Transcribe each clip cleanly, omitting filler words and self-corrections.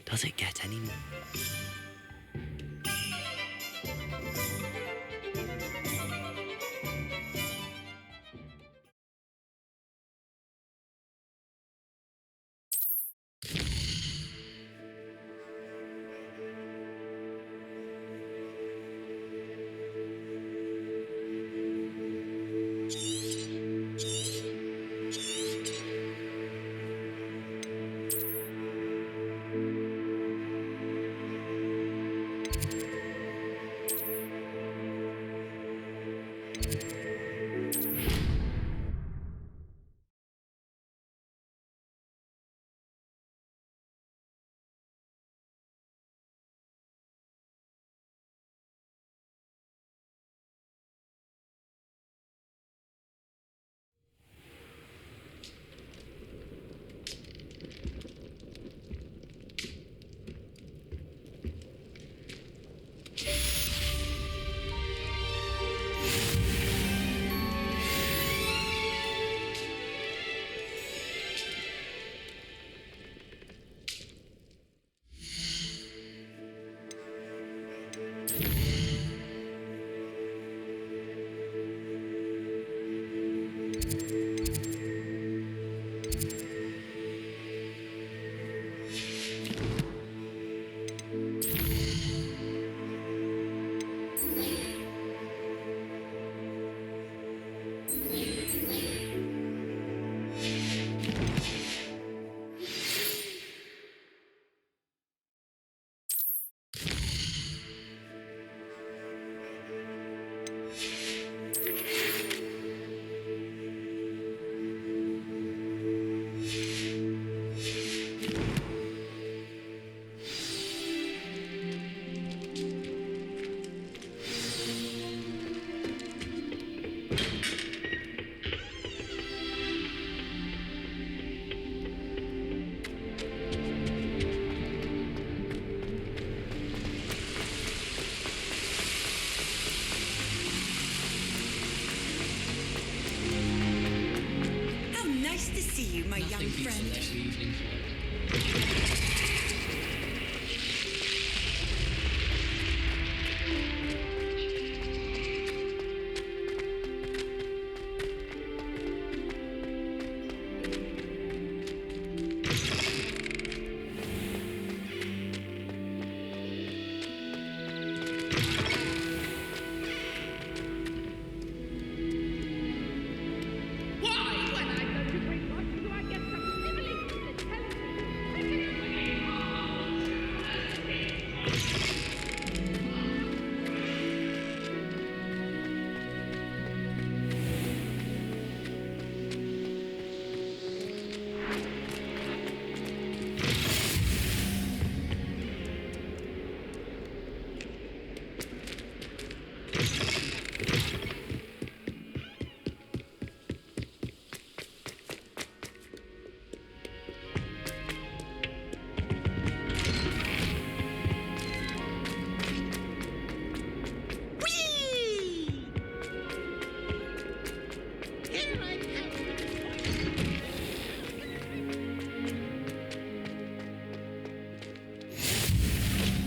Does it get any more?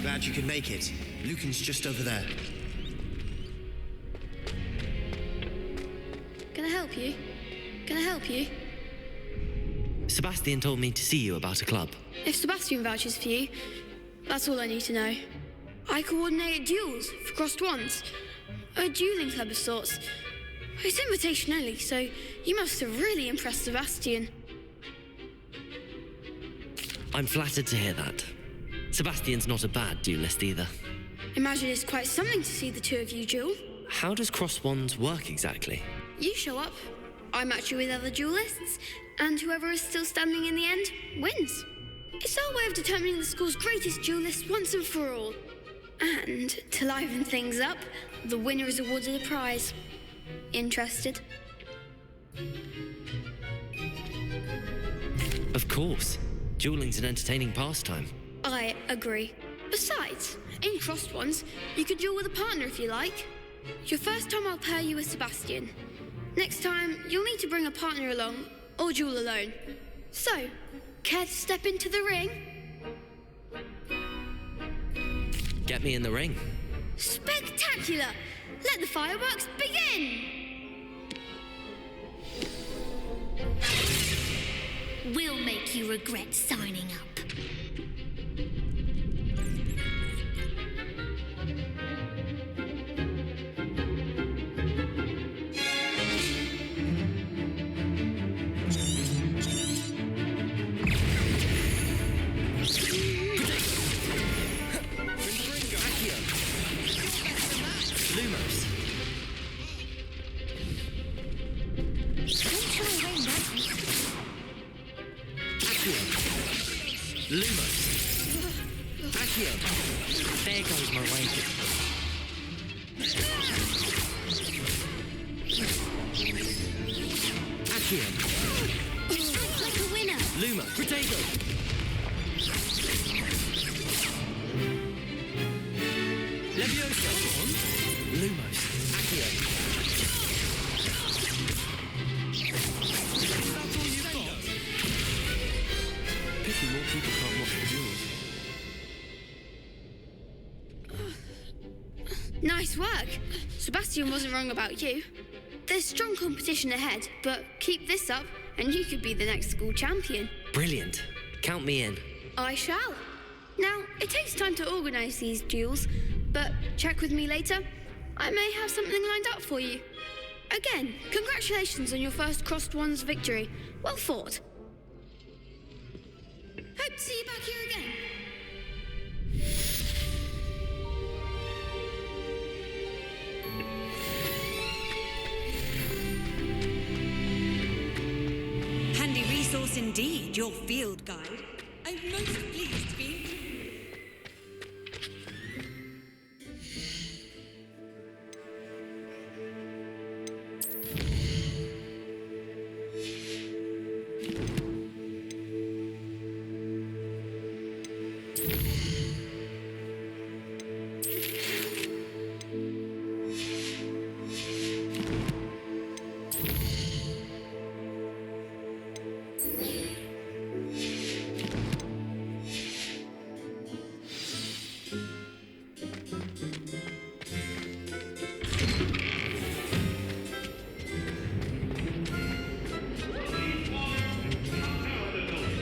Glad you could make it. Lucan's just over there. Can I help you? Can I help you? Sebastian told me to see you about a club. If Sebastian vouches for you, that's all I need to know. I coordinate duels for crossed wands. A dueling club of sorts. It's invitation only, so you must have really impressed Sebastian. I'm flattered to hear that. Sebastian's not a bad duelist either. Imagine it's quite something to see the two of you duel. How does cross wands work exactly? You show up, I match you with other duelists, and whoever is still standing in the end wins. It's our way of determining the school's greatest duelist once and for all. And to liven things up, the winner is awarded a prize. Interested? Of course. Dueling's an entertaining pastime. I agree. Besides, in crossed ones, you could duel with a partner if you like. Your first time I'll pair you with Sebastian. Next time, you'll need to bring a partner along, or duel alone. So, care to step into the ring? Get me in the ring. Spectacular! Let the fireworks begin! We'll make you regret signing up. Lumos. Don't try and rain that. Accio. Lumos. Accio. There goes my range. Accio. Act like a winner. Luma. Protego. Leviosa. Lumos. Accio. That's all you've got? Pity more people can't watch the duels. Nice work. Sebastian wasn't wrong about you. There's strong competition ahead, but keep this up and you could be the next school champion. Brilliant. Count me in. I shall. Now, it takes time to organise these duels, but check with me later. I may have something lined up for you. Again, congratulations on your first Crossed Wands victory. Well fought. Hope to see you back here again. Handy resource indeed, your field guide. I'm most pleased to be included.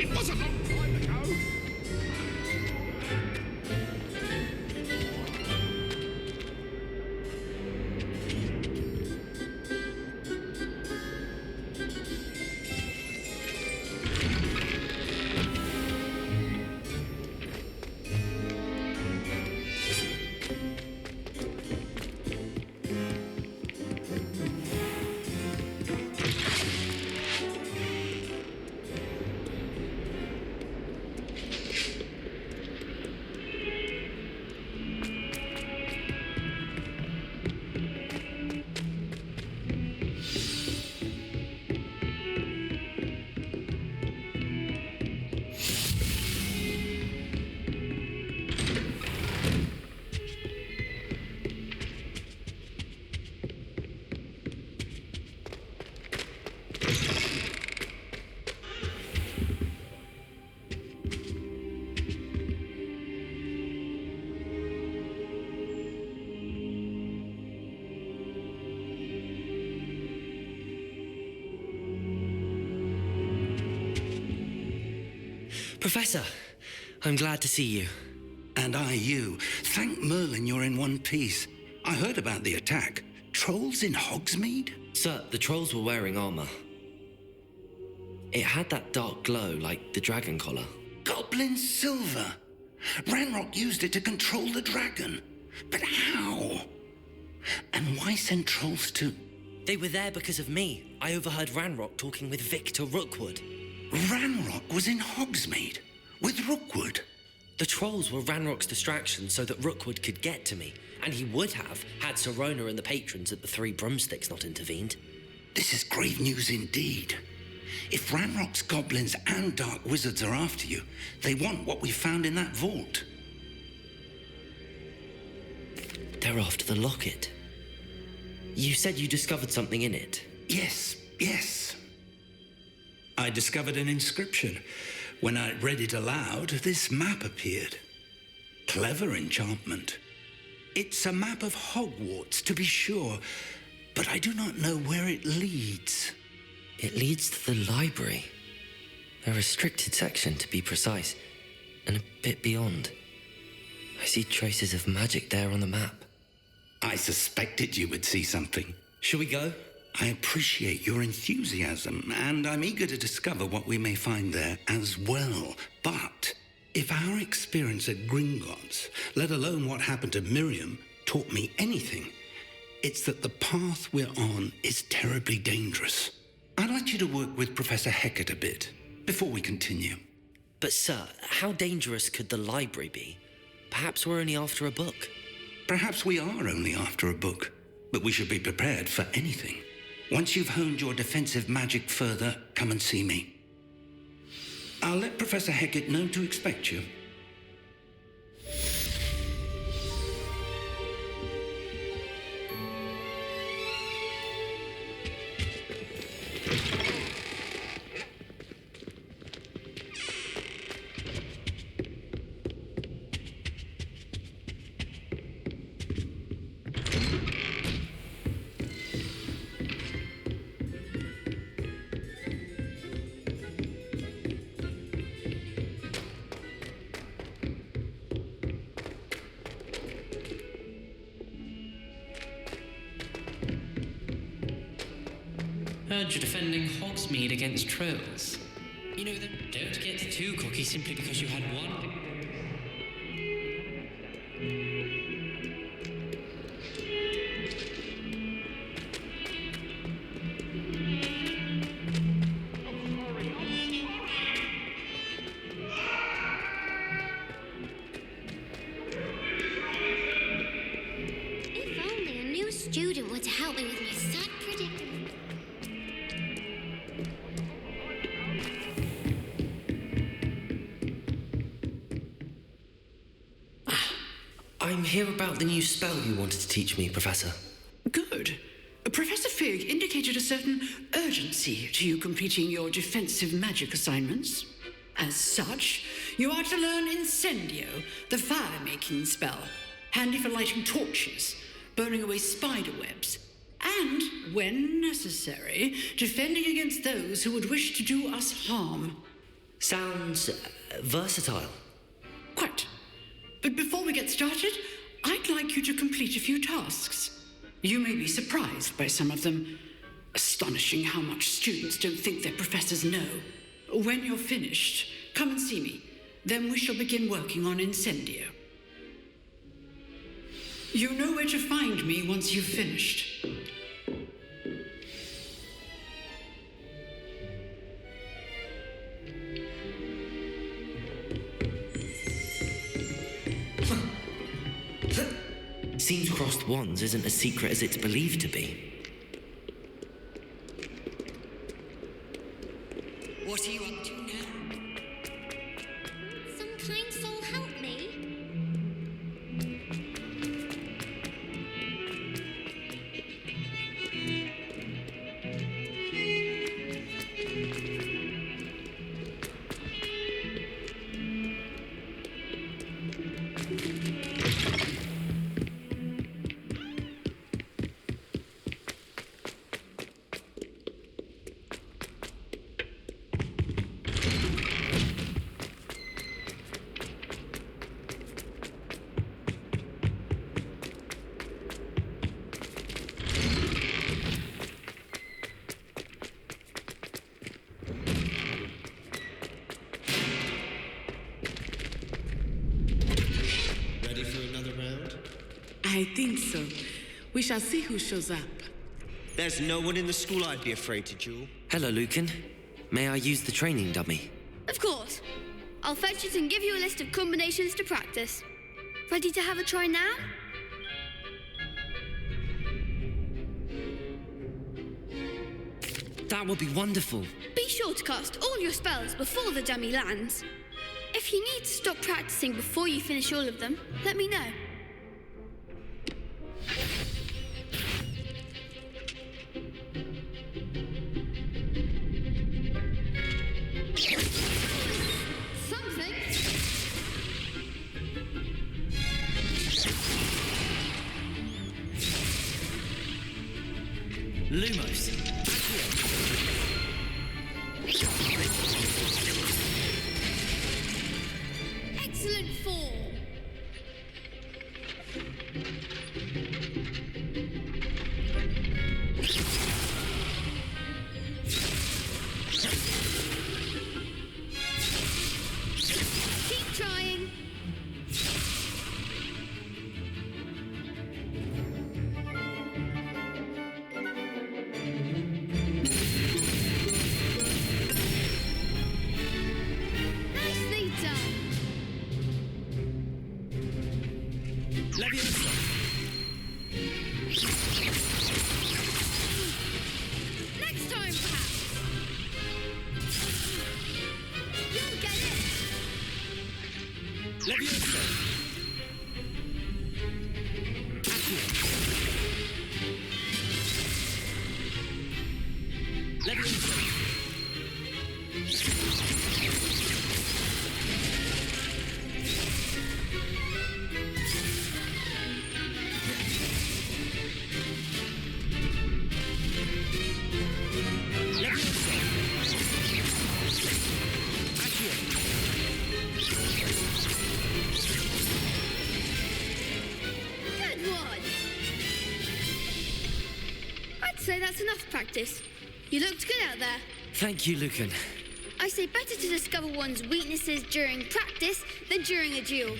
It was a long time ago. Professor, I'm glad to see you. And I you. Thank Merlin you're in one piece. I heard about the attack. Trolls in Hogsmeade? Sir, the trolls were wearing armor. It had that dark glow like the dragon collar. Goblin silver. Ranrock used it to control the dragon. But how? And why send trolls to... They were there because of me. I overheard Ranrock talking with Victor Rookwood. Ranrock was in Hogsmeade with Rookwood. The trolls were Ranrock's distraction so that Rookwood could get to me, and he would have had Sirona and the patrons at the Three Broomsticks not intervened. This is grave news indeed. If Ranrock's goblins and dark wizards are after you, they want what we found in that vault. They're after the locket. You said you discovered something in it. Yes. I discovered an inscription. When I read it aloud, this map appeared. Clever enchantment. It's a map of Hogwarts, to be sure, but I do not know where it leads. It leads to the library. A restricted section, to be precise, and a bit beyond. I see traces of magic there on the map. I suspected you would see something. Shall we go? I appreciate your enthusiasm, and I'm eager to discover what we may find there as well. But if our experience at Gringotts, let alone what happened to Miriam, taught me anything, it's that the path we're on is terribly dangerous. I'd like you to work with Professor Hecat a bit before we continue. But sir, how dangerous could the library be? Perhaps we're only after a book. Perhaps we are only after a book, but we should be prepared for anything. Once you've honed your defensive magic further, come and see me. I'll let Professor Hecat know to expect you. Heard you're defending Hogsmeade against trolls. You know, then don't get too cocky simply because you had one. If only a new student were to help me with my sad predicament. I'm here about the new spell you wanted to teach me, Professor. Good. Professor Fig indicated a certain urgency to you completing your defensive magic assignments. As such, you are to learn Incendio, the fire-making spell, handy for lighting torches, burning away spider webs, and, when necessary, defending against those who would wish to do us harm. Sounds versatile. Quite. But before we get started, I'd like you to complete a few tasks. You may be surprised by some of them. Astonishing how much students don't think their professors know. When you're finished, come and see me. Then we shall begin working on Incendio. You know where to find me once you've finished. Seems crossed wands isn't as secret as it's believed to be. What are you up to now? Some kind soul help me. Ready for another round? I think so. We shall see who shows up. There's no one in the school I'd be afraid to duel. Hello, Lucan. May I use the training dummy? Of course. I'll fetch it and give you a list of combinations to practice. Ready to have a try now? That would be wonderful. Be sure to cast all your spells before the dummy lands. If you need to stop practicing before you finish all of them, let me know. Something. Lumos. Excellent form. Keep trying. Nicely done. Leviosa. Next time, perhaps. You'll get it. Leviosa. Leviosa. Good one. I'd say that's enough practice. You looked good out there. Thank you, Lucan. I say better to discover one's weaknesses during practice than during a duel.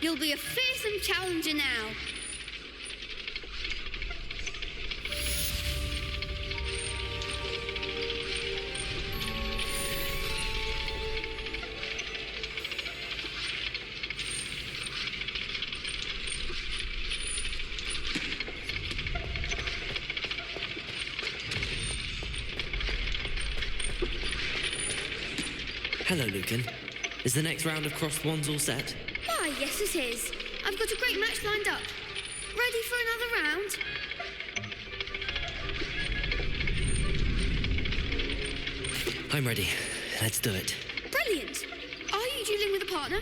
You'll be a fearsome challenger now. Hello, Lucan. Is the next round of crossed wands all set? Why, yes it is. I've got a great match lined up. Ready for another round? I'm ready. Let's do it. Brilliant. Are you dueling with a partner?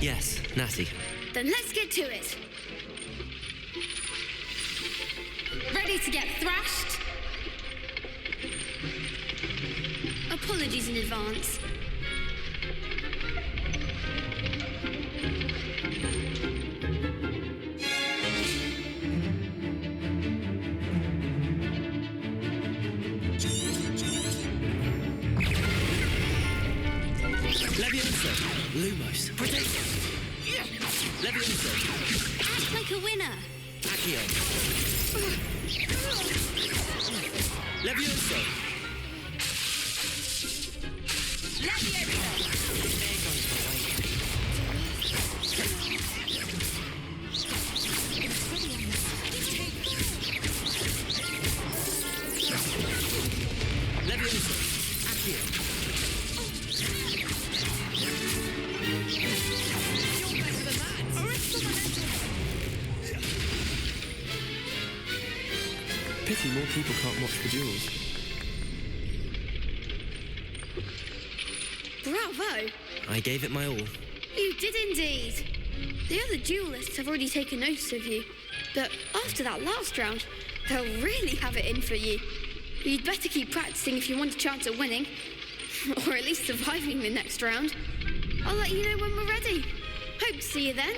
Yes, Natty. Then let's get to it. Ready to get thrashed? Apologies in advance. Leviosa. Lumos. Protect. Leviosa. Act like a winner. Accio. Leviosa. Leviosa. Accio. Pity more people can't watch the duels. Bravo! I gave it my all. You did indeed. The other duelists have already taken notice of you, but after that last round, they'll really have it in for you. You'd better keep practicing if you want a chance at winning, or at least surviving the next round. I'll let you know when we're ready. Hope to see you then.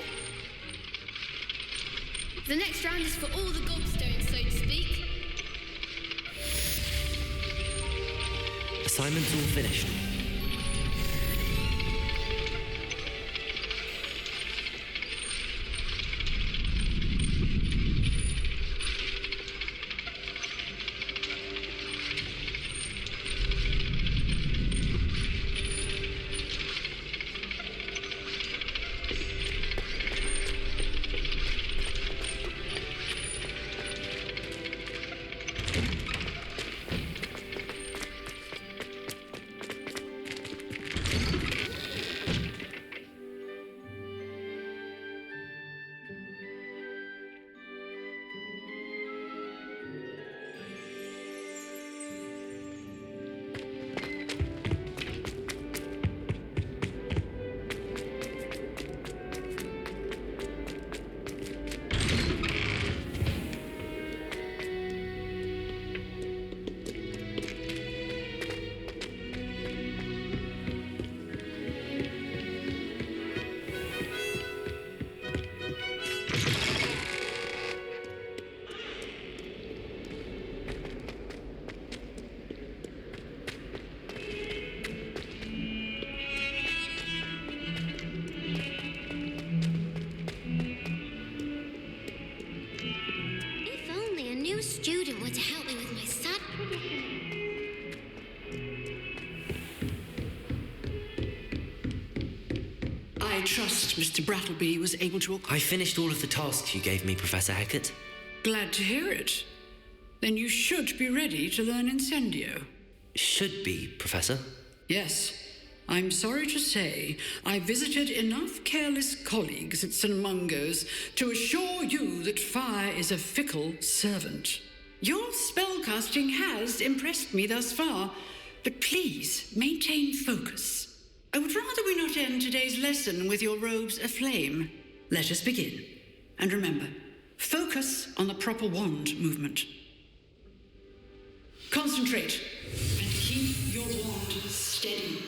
The next round is for all the gobstones, so to speak. Assignment's all finished. student were to help me with my sad predicament. I trust Mr. Brattleby was able to... I finished all of the tasks you gave me, Professor Hecat. Glad to hear it. Then you should be ready to learn Incendio. Should be, Professor. Yes. I'm sorry to say, I visited enough careless colleagues at St. Mungo's to assure you that fire is a fickle servant. Your spellcasting has impressed me thus far, but please maintain focus. I would rather we not end today's lesson with your robes aflame. Let us begin. And remember, focus on the proper wand movement. Concentrate and keep your wand steady.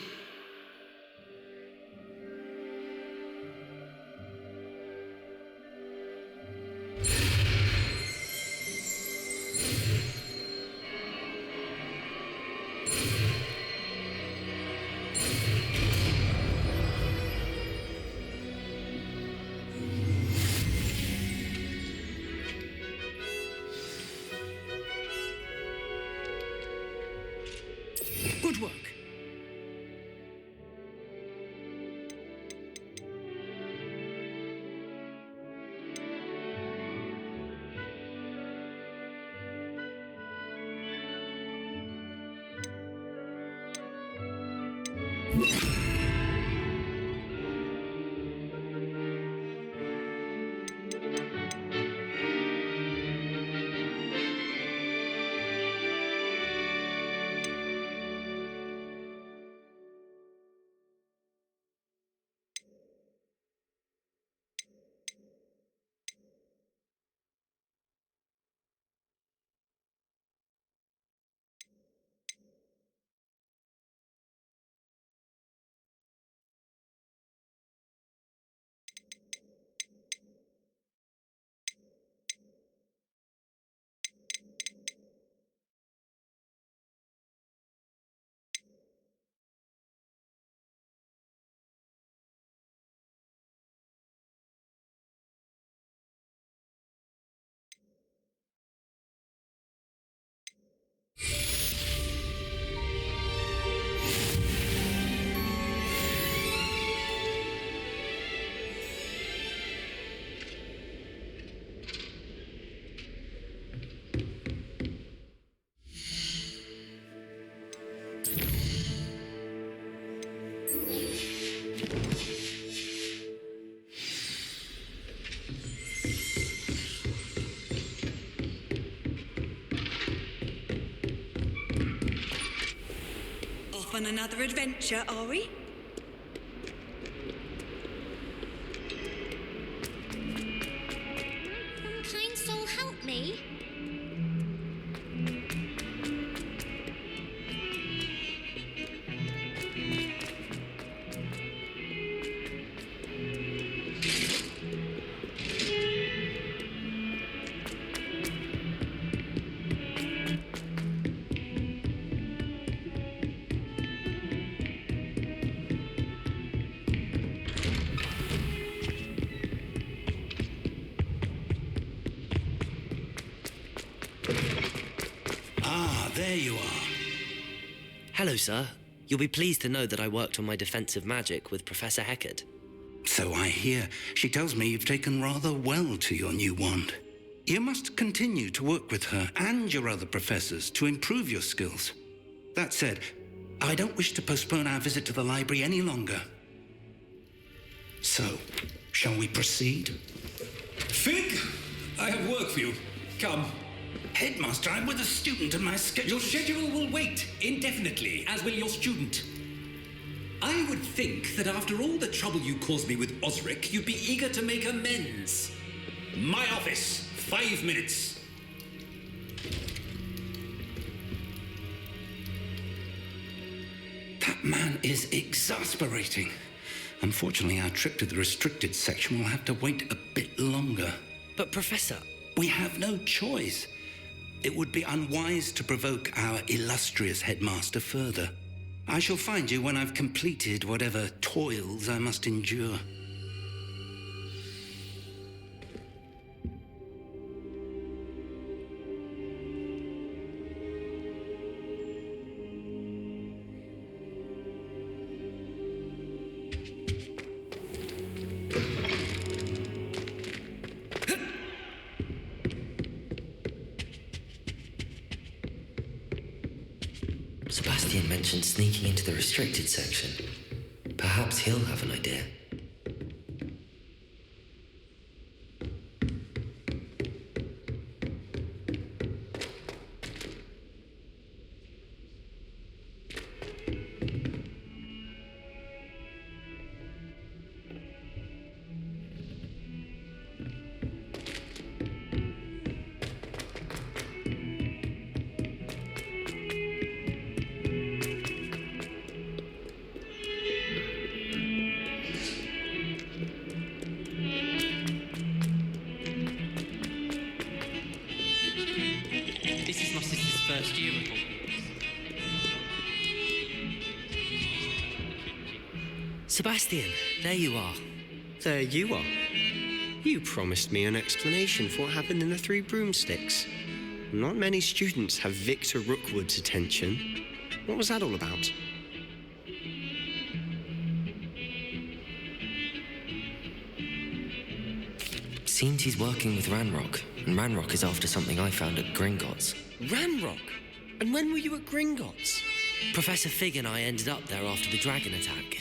Good work. On another adventure, are we? Some kind soul help me. There you are. Hello, sir. You'll be pleased to know that I worked on my defensive magic with Professor Hecat. So I hear. She tells me you've taken rather well to your new wand. You must continue to work with her and your other professors to improve your skills. That said, I don't wish to postpone our visit to the library any longer. So, shall we proceed? Fig, I have work for you. Come. Headmaster, I'm with a student and my schedule... Your schedule will wait indefinitely, as will your student. I would think that after all the trouble you caused me with Osric, you'd be eager to make amends. My office, 5 minutes. That man is exasperating. Unfortunately, our trip to the restricted section will have to wait a bit longer. But, Professor... We have no choice. It would be unwise to provoke our illustrious headmaster further. I shall find you when I've completed whatever toils I must endure. Sebastian mentioned sneaking into the restricted section. Perhaps he'll have an idea. This is my sister's first year at Hogwarts. Sebastian, there you are. There you are. You promised me an explanation for what happened in the Three Broomsticks. Not many students have Victor Rookwood's attention. What was that all about? Seems he's working with Ranrock, and Ranrock is after something I found at Gringotts. Ranrock? And when were you at Gringotts? Professor Fig and I ended up there after the dragon attack.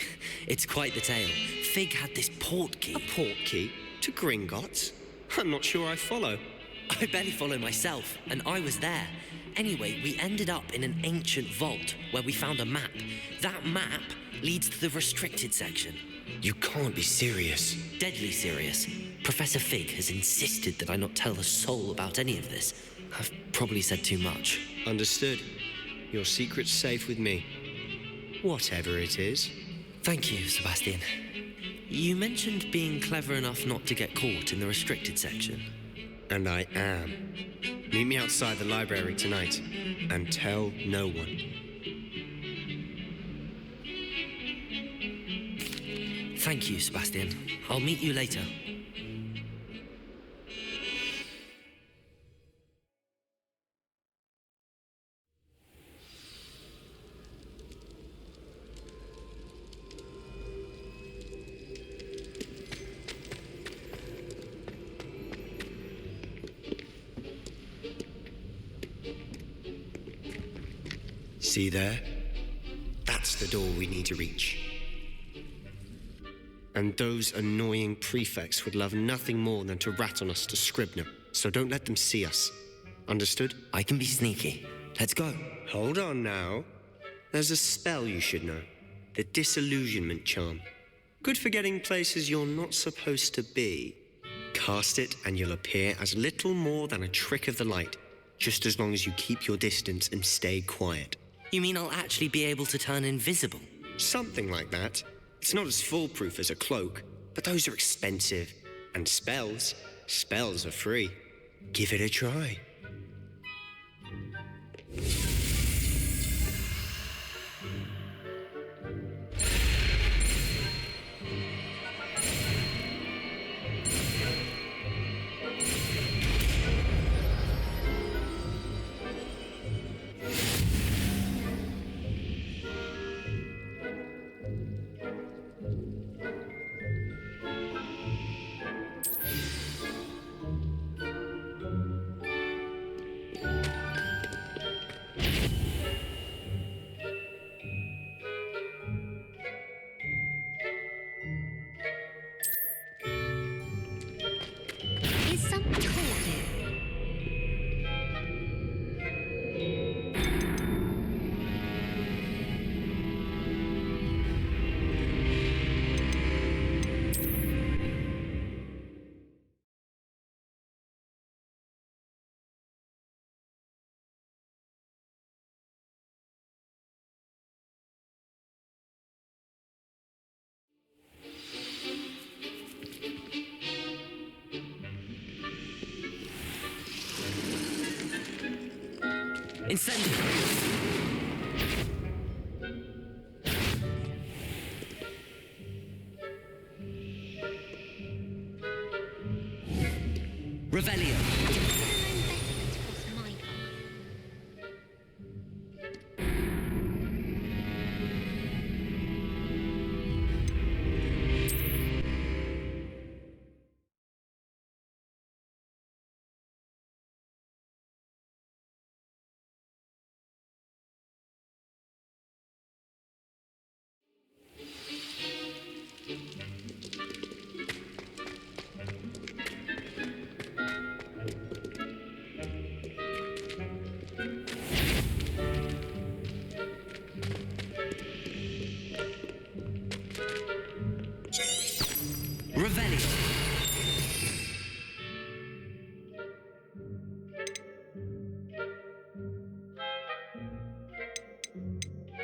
It's quite the tale. Fig had this port key. A port key? To Gringotts? I'm not sure I follow. I barely follow myself, and I was there. Anyway, we ended up in an ancient vault where we found a map. That map leads to the restricted section. You can't be serious. Deadly serious. Professor Fig has insisted that I not tell a soul about any of this. I've probably said too much. Understood. Your secret's safe with me. Whatever it is. Thank you, Sebastian. You mentioned being clever enough not to get caught in the restricted section. And I am. Meet me outside the library tonight, and tell no one. Thank you, Sebastian. I'll meet you later. See there? That's the door we need to reach. And those annoying prefects would love nothing more than to rat on us to Scribner, so don't let them see us. Understood? I can be sneaky. Let's go. Hold on now. There's a spell you should know. The Disillusionment Charm. Good for getting places you're not supposed to be. Cast it and you'll appear as little more than a trick of the light, just as long as you keep your distance and stay quiet. You mean I'll actually be able to turn invisible? Something like that. It's not as foolproof as a cloak, but those are expensive. And spells are free. Give it a try. Is someone talking? Incendio!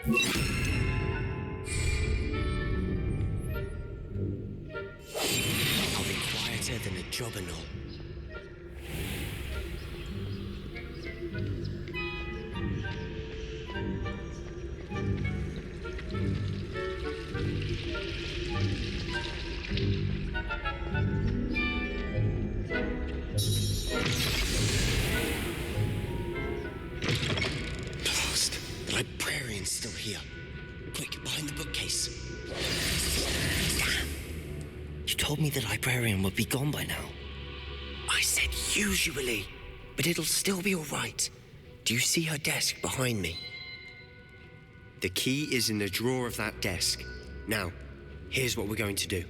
I'll be quieter than a jobberknoll. Blast! The librarian's still here. Quick, behind the bookcase. Damn! You told me the librarian would be gone by now. I said usually, but it'll still be all right. Do you see her desk behind me? The key is in the drawer of that desk. Now, here's what we're going to do.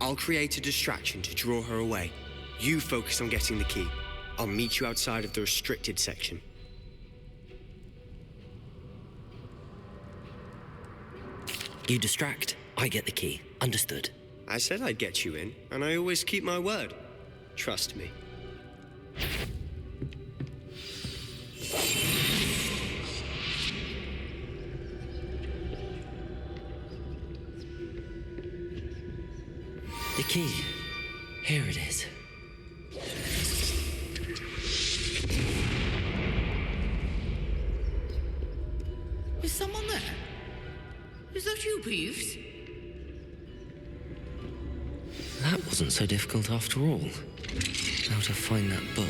I'll create a distraction to draw her away. You focus on getting the key. I'll meet you outside of the restricted section. You distract, I get the key. Understood. I said I'd get you in, and I always keep my word. Trust me. The key. Here it is. Is someone there? Is that you, Peeves? That wasn't so difficult after all. How to find that book.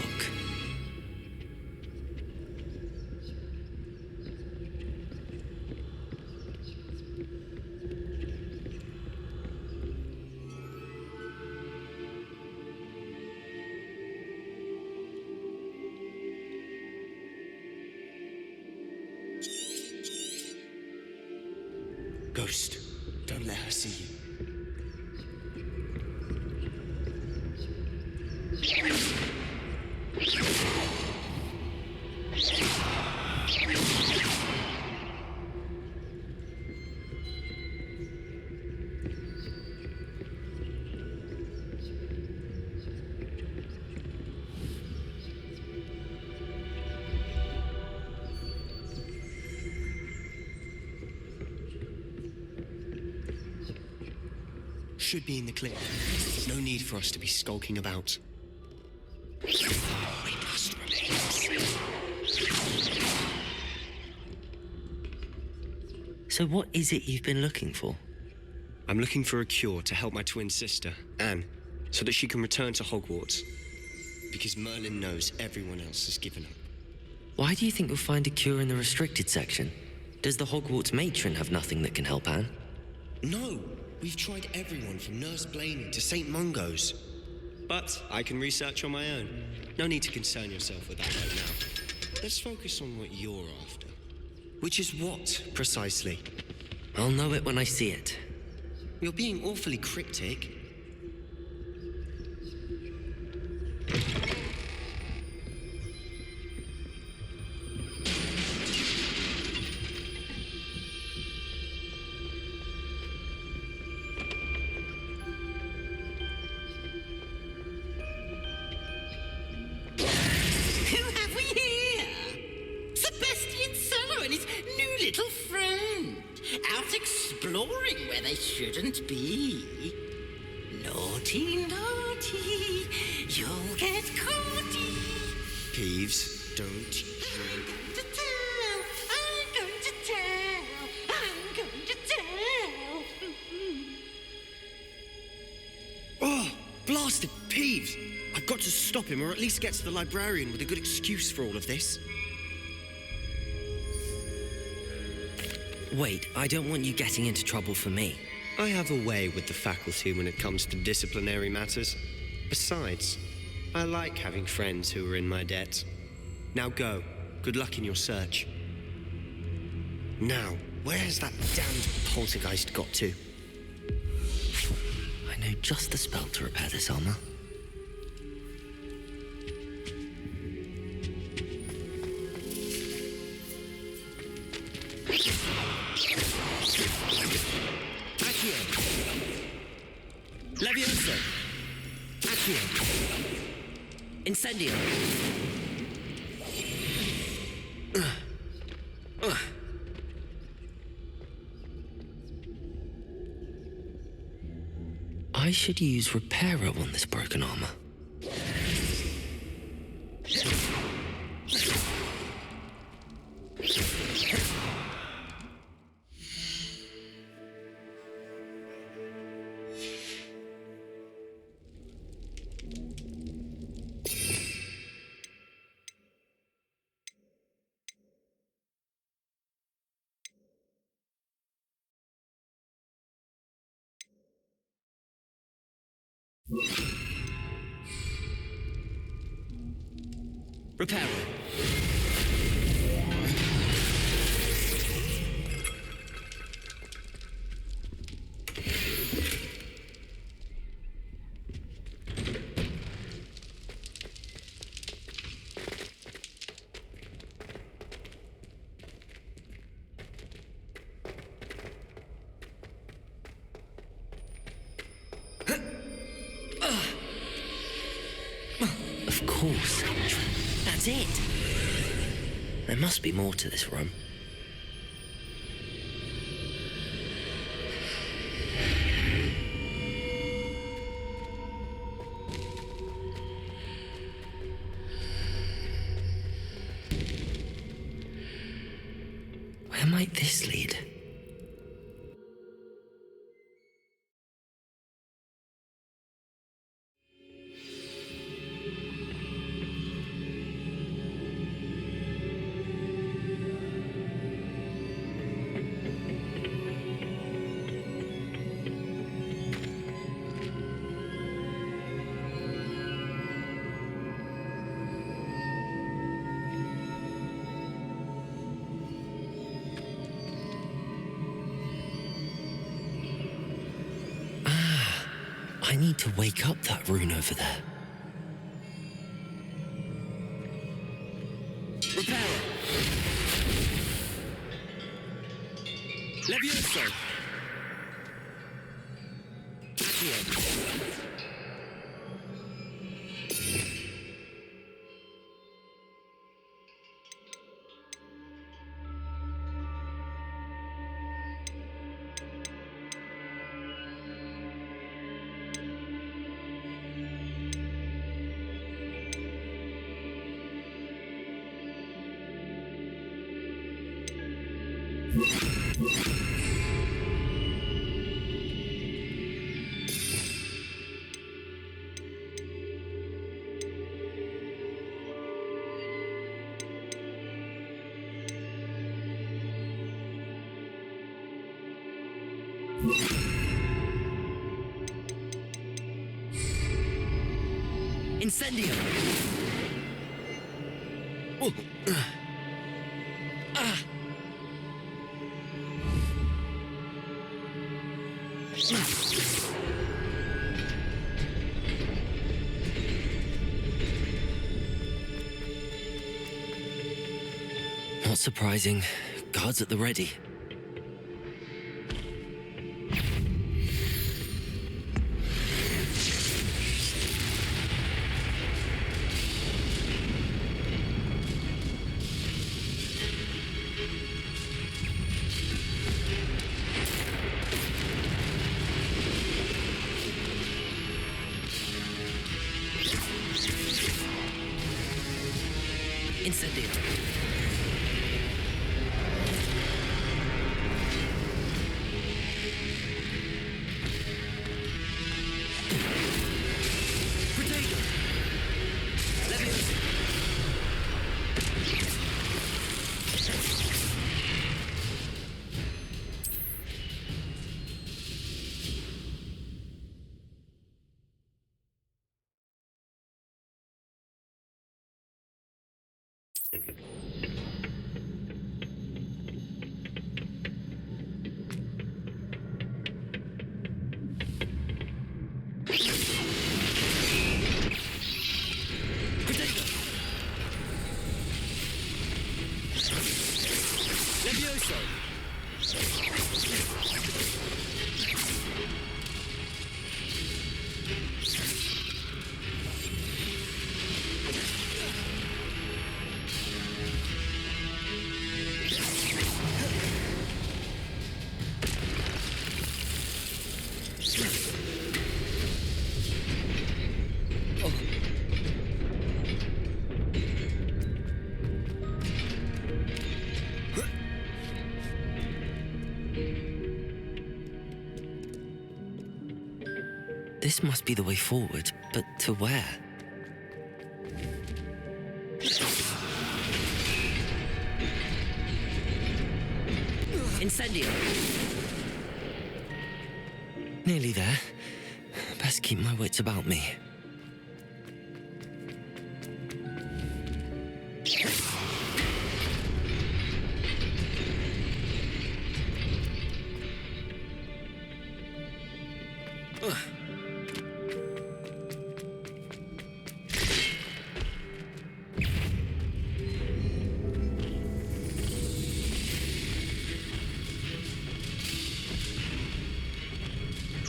Ghost, don't let her see you. Should be in the clear. No need for us to be skulking about. We must remain. So what is it you've been looking for? I'm looking for a cure to help my twin sister, Anne, so that she can return to Hogwarts. Because Merlin knows everyone else has given up. Why do you think you'll find a cure in the restricted section? Does the Hogwarts matron have nothing that can help Anne? No! We've tried everyone from Nurse Blaney to St. Mungo's. But I can research on my own. No need to concern yourself with that right now. Let's focus on what you're after. Which is what, precisely? I'll know it when I see it. You're being awfully cryptic. Exploring where they shouldn't be. Naughty, naughty, you'll get caughty. Peeves, don't. I'm going to tell, I'm going to tell, I'm going to tell. Oh, blasted Peeves! I've got to stop him, or at least get to the librarian with a good excuse for all of this. Wait, I don't want you getting into trouble for me. I have a way with the faculty when it comes to disciplinary matters. Besides, I like having friends who are in my debt. Now go. Good luck in your search. Now, where has that damned poltergeist got to? I know just the spell to repair this armor. Levioso! Accio! Incendio! I should use Reparo on this broken armor. Reparo. Of course. That's it. There must be more to this room. Where might this lead? I need to wake up that rune over there. Reparo. Levioso. Accio. Incendio! Oh. Not surprising. Guards at the ready. Incendio. Potato. Levioso. Levioso. This must be the way forward, but to where? Incendio! Nearly there. Best keep my wits about me.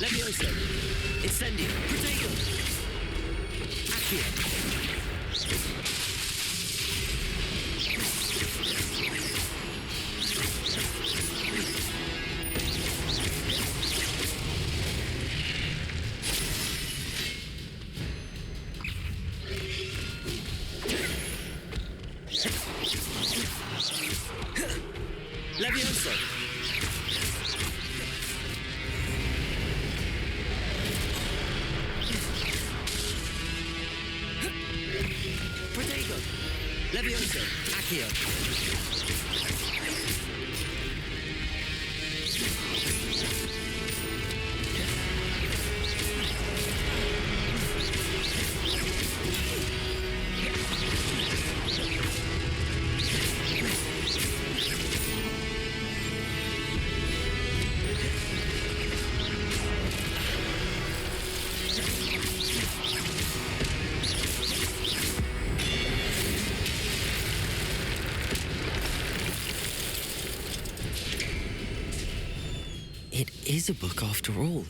Levioso! Incendio! Protego! Accio! Levioso! Protego! Levioso! Accio! It is a book after all.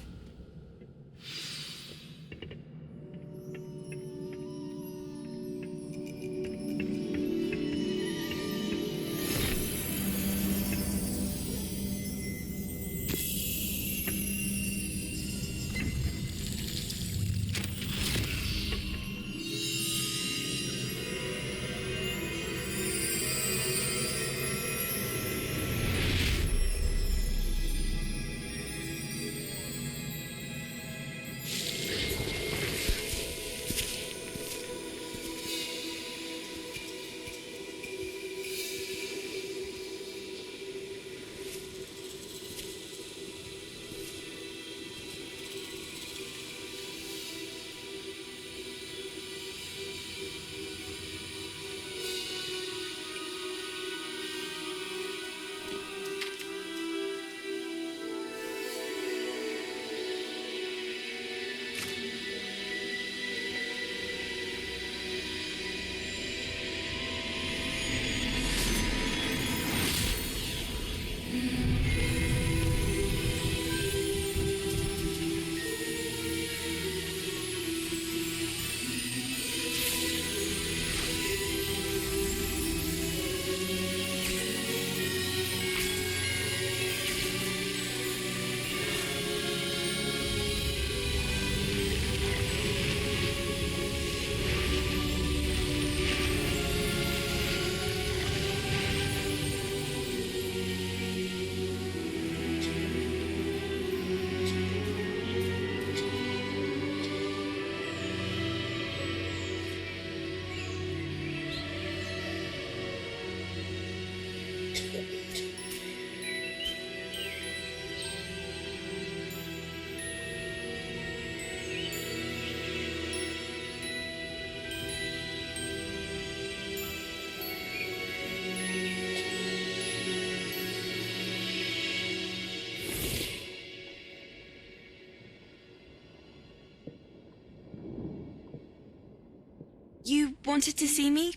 You wanted to see me?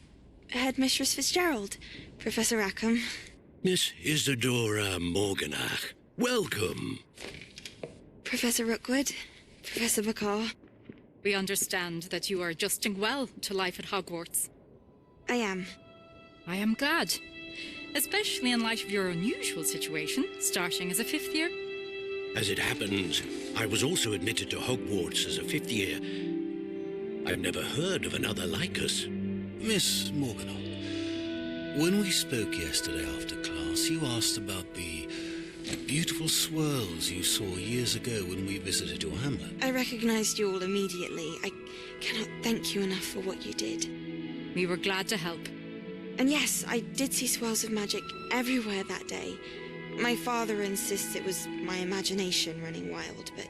Headmistress Fitzgerald, Professor Rackham. Miss Isadora Morganach, welcome. Professor Rookwood, Professor Bacall. We understand that you are adjusting well to life at Hogwarts. I am. I am glad. Especially in light of your unusual situation, starting as a fifth year. As it happens, I was also admitted to Hogwarts as a fifth year. I've never heard of another like us. Miss Morganach, when we spoke yesterday after class, you asked about the Beautiful swirls you saw years ago when we visited your hamlet. I recognized you all immediately. I cannot thank you enough for what you did. We were glad to help. And yes, I did see swirls of magic everywhere that day. My father insists it was my imagination running wild, but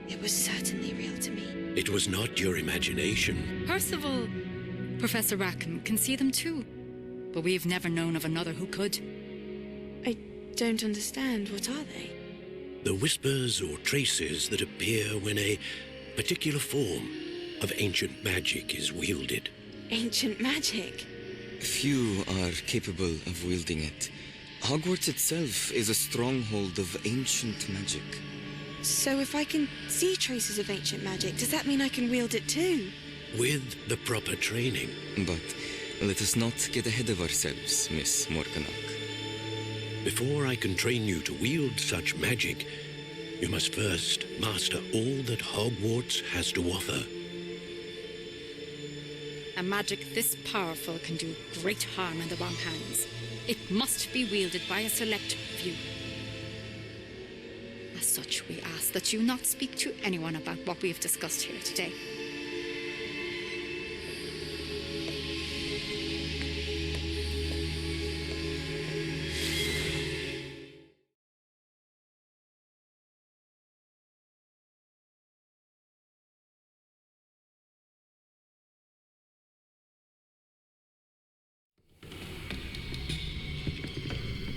it was certainly real to me. It was not your imagination. Percival, Professor Rackham can see them too. But we've never known of another who could. I don't understand. What are they? The whispers or traces that appear when a particular form of ancient magic is wielded. Ancient magic? Few are capable of wielding it. Hogwarts itself is a stronghold of ancient magic. So if I can see traces of ancient magic, does that mean I can wield it too? With the proper training. But let us not get ahead of ourselves, Miss Morganach. Before I can train you to wield such magic, you must first master all that Hogwarts has to offer. A magic this powerful can do great harm in the wrong hands. It must be wielded by a select few. As such, we ask that you not speak to anyone about what we have discussed here today.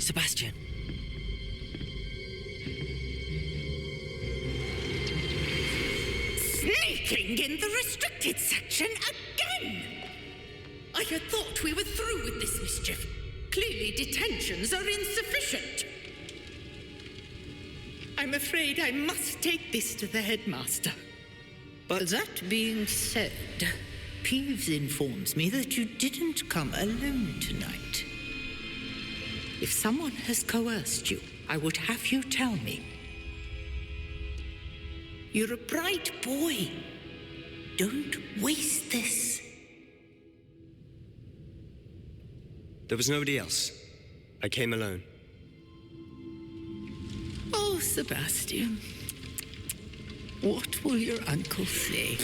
Sebastian. Sneaking in the restricted section again! I had thought we were through with this mischief. Clearly detentions are insufficient. I'm afraid I must take this to the headmaster. But that being said, Peeves informs me that you didn't come alone tonight. If someone has coerced you, I would have you tell me. You're a bright boy. Don't waste this. There was nobody else. I came alone. Oh, Sebastian. What will your uncle say?